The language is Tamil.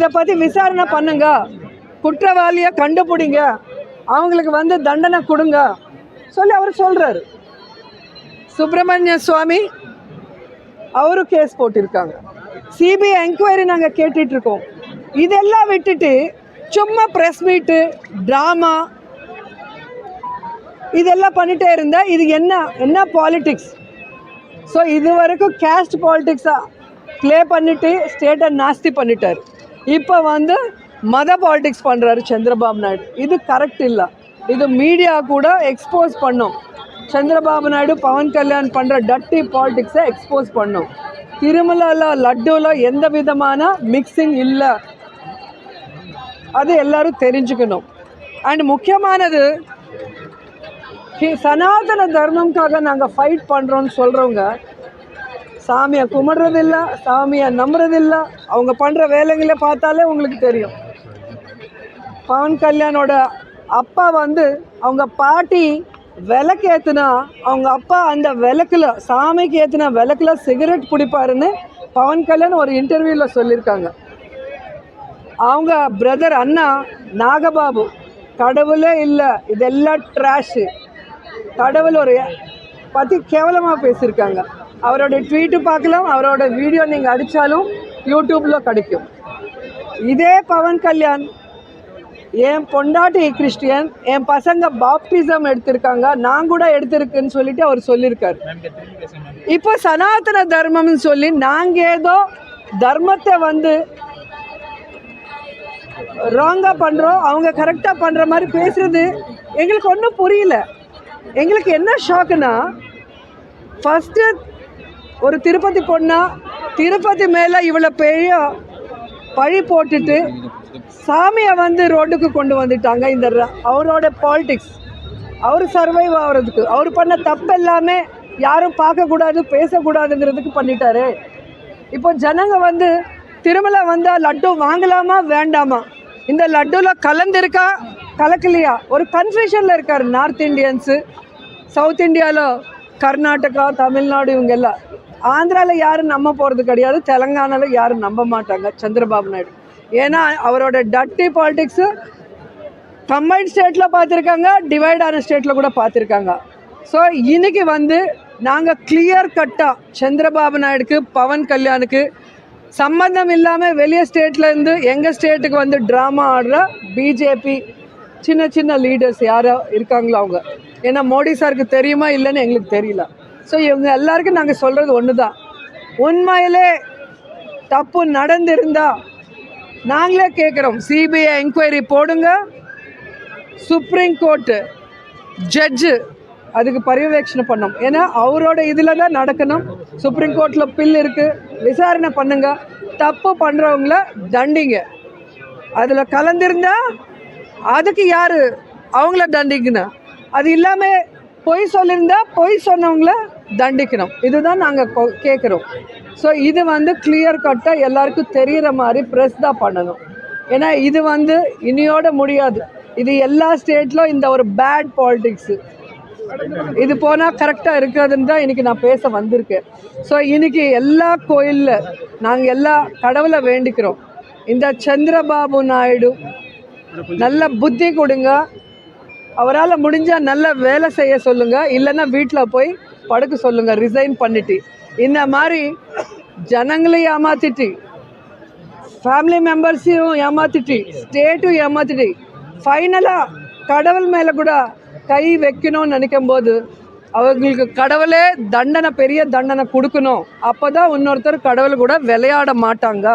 இதை பற்றி விசாரணை பண்ணுங்க, குற்றவாளியை கண்டுபிடிங்க, அவங்களுக்கு தண்டனை கொடுங்க சொல்லி அவர் சொல்கிறாரு. சுப்பிரமணிய சுவாமி அவரும் கேஸ் போட்டிருக்காங்க. சிபிஐ என்கொயரி நாங்கள் கேட்டுட்ருக்கோம். இதெல்லாம் விட்டுட்டு சும்மா ப்ரெஸ் மீட்டு ட்ராமா இதெல்லாம் பண்ணிகிட்டே இருந்தால் இது என்ன பாலிட்டிக்ஸ்? ஸோ இது வரைக்கும் கேஸ்ட் பாலிட்டிக்ஸாக ப்ளே பண்ணிவிட்டு ஸ்டேட்டை நாஸ்தி பண்ணிட்டார். இப்போ மத பாலிட்டிக்ஸ் பண்ணுறாரு சந்திரபாபு நாயுடு. இது கரெக்ட் இல்லை. இது மீடியா கூட எக்ஸ்போஸ் பண்ணோம். சந்திரபாபு நாயுடு பவன் கல்யாண் பண்ணுற டட்டி பாலிட்டிக்ஸை எக்ஸ்போஸ் பண்ணோம். திருமலாவில் லட்டுவில் எந்த விதமான மிக்சிங் இல்லை, அது எல்லாரும் தெரிஞ்சுக்கணும். அண்ட் முக்கியமானது, சனாதன தர்மம்காக நாங்கள் ஃபைட் பண்ணுறோன்னு சொல்கிறவங்க சாமியை கும்பிட்றதில்லை, சாமியை நம்புறதில்லை. அவங்க பண்ணுற வேலைங்களை பார்த்தாலே உங்களுக்கு தெரியும். பவன் கல்யாணோட அப்பா அவங்க பாட்டி விளக்கு ஏற்றுனா அவங்க அப்பா அந்த விளக்கில், சாமிக்கு ஏற்றின விளக்கில் சிகரெட் பிடிப்பாருன்னு பவன் கல்யாண் ஒரு இன்டர்வியூவில் சொல்லியிருக்காங்க. அவங்க பிரதர் அண்ணா நாகபாபு கடவுளே இல்லை, இதெல்லாம் ட்ராஷு, கடவுள் ஒரு பற்றி கேவலமாக பேசியிருக்காங்க. அவரோட ட்வீட்டு பார்க்கலாம், அவரோட வீடியோ நீங்கள் அடித்தாலும் யூடியூப்பில் கிடைக்கும். இதே பவன் கல்யாண் என் பொண்டாட்டி கிறிஸ்டியன், என் பசங்க பாப்டிசம் எடுத்திருக்காங்க, நான் கூட எடுத்திருக்குன்னு சொல்லிட்டு அவர் சொல்லியிருக்காரு. இப்போ சனாதன தர்மம்னு சொல்லி நாங்கள் ஏதோ தர்மத்தை ராங்காக பண்ணுறோம், அவங்க கரெக்டாக பண்ணுற மாதிரி பேசுகிறது எங்களுக்கு ஒன்றும் புரியல. எங்களுக்கு என்ன ஷாக்குன்னா, ஃபஸ்ட்டு ஒரு திருப்பதி பொண்ணா திருப்பதி மேலே இவ்வளோ பெரிய பழி போட்டுட்டு சாமியை ரோட்டுக்கு கொண்டு வந்துட்டாங்க. இந்த அவரோட பாலிட்டிக்ஸ், அவர் சர்வைவ் ஆகிறதுக்கு, அவர் பண்ண தப்பு எல்லாமே யாரும் பார்க்கக்கூடாது பேசக்கூடாதுங்கிறதுக்கு பண்ணிட்டாரு. இப்போ ஜனங்க திருமலை வந்தால் லட்டு வாங்கலாமா வேண்டாமா, இந்த லட்டுவில் கலந்துருக்கா கலக்கலையா, ஒரு கன்ஃபியூஷனில் இருக்கார். நார்த் இண்டியன்ஸு, சவுத் இந்தியாவில் கர்நாடகா, தமிழ்நாடு, இவங்க எல்லாம். ஆந்திராவில் யாரும் நம்ப போகிறது கிடையாது, தெலுங்கானாவில் யாரும் நம்ப மாட்டாங்க சந்திரபாபு நாயுடு. ஏன்னா அவரோட டட்டி பாலிட்டிக்ஸு கம்பைன்ட் ஸ்டேட்டில் பார்த்துருக்காங்க, டிவைட் ஆன ஸ்டேட்டில் கூட பார்த்துருக்காங்க. ஸோ இன்றைக்கி நாங்கள் கிளியர் கட்டாக சந்திரபாபு நாயுடுக்கு பவன் கல்யாணுக்கு சம்பந்தம் இல்லாமல் வெளியே ஸ்டேட்லேருந்து எங்கள் ஸ்டேட்டுக்கு ட்ராமா ஆடுற பிஜேபி சின்ன லீடர்ஸ் யாரோ இருக்காங்களோ அவங்க. ஏன்னா மோடி சாருக்கு தெரியுமா இல்லைன்னு எங்களுக்கு தெரியல. ஸோ இவங்க எல்லாருக்கும் நாங்கள் சொல்கிறது ஒன்று தான், உண்மையிலே தப்பு நடந்திருந்தா நாங்களே கேட்குறோம், சிபிஐ என்கொயரி போடுங்க, சுப்ரீம் கோர்ட்டு ஜட்ஜு அதுக்கு பரிவேட்சணை பண்ணோம். ஏன்னா அவரோட இதில் தான் நடக்கணும். சுப்ரீம் கோர்ட்டில் பில் இருக்குது, விசாரணை பண்ணுங்க, தப்பு பண்ணுறவங்கள தண்டிங்க. அதில் கலந்திருந்தா அதுக்கு யார் அவங்கள தண்டிக்கணும், அது இல்லாமல் பொய் சொல்லியிருந்தா பொய் சொன்னவங்கள தண்டிக்கணும். இதுதான் நாங்கள் கேட்குறோம். ஸோ இது கிளியர் கட்டாக எல்லாருக்கும் தெரிகிற மாதிரி ப்ரெஸ் தான் பண்ணணும். ஏன்னா இது இனியோட முடியாது. இது எல்லா ஸ்டேட்லும் இந்த ஒரு பேட் பாலிட்டிக்ஸு இது போனால் கரெக்டாக இருக்காதுன்னு தான் இன்றைக்கி நான் பேச வந்திருக்கேன். ஸோ இன்றைக்கி எல்லா கோயிலில் நாங்கள் எல்லா கடவுளை வேண்டிக்கிறோம், இந்த சந்திரபாபு நாயுடு நல்ல புத்தி கொடுங்க, அவரால் முடிஞ்சால் நல்ல வேலை செய்ய சொல்லுங்கள், இல்லைன்னா வீட்டில் போய் படுக்க சொல்லுங்கள் ரிசைன் பண்ணிட்டு. இந்த மாதிரி ஜனங்களையும் ஏமாற்றிட்டு, ஃபேமிலி மெம்பர்ஸையும் ஏமாற்றிட்டு, ஸ்டேட்டும் ஏமாற்றிட்டு, ஃபைனலாக கடவுள் மேலே கூட கை வைக்கணும்னு நினைக்கும் போது அவங்களுக்கு கடவுளே தண்டனை, பெரிய தண்டனை கொடுக்கணும். அப்போ தான் இன்னொருத்தர் கடவுள் கூட விளையாட மாட்டாங்க.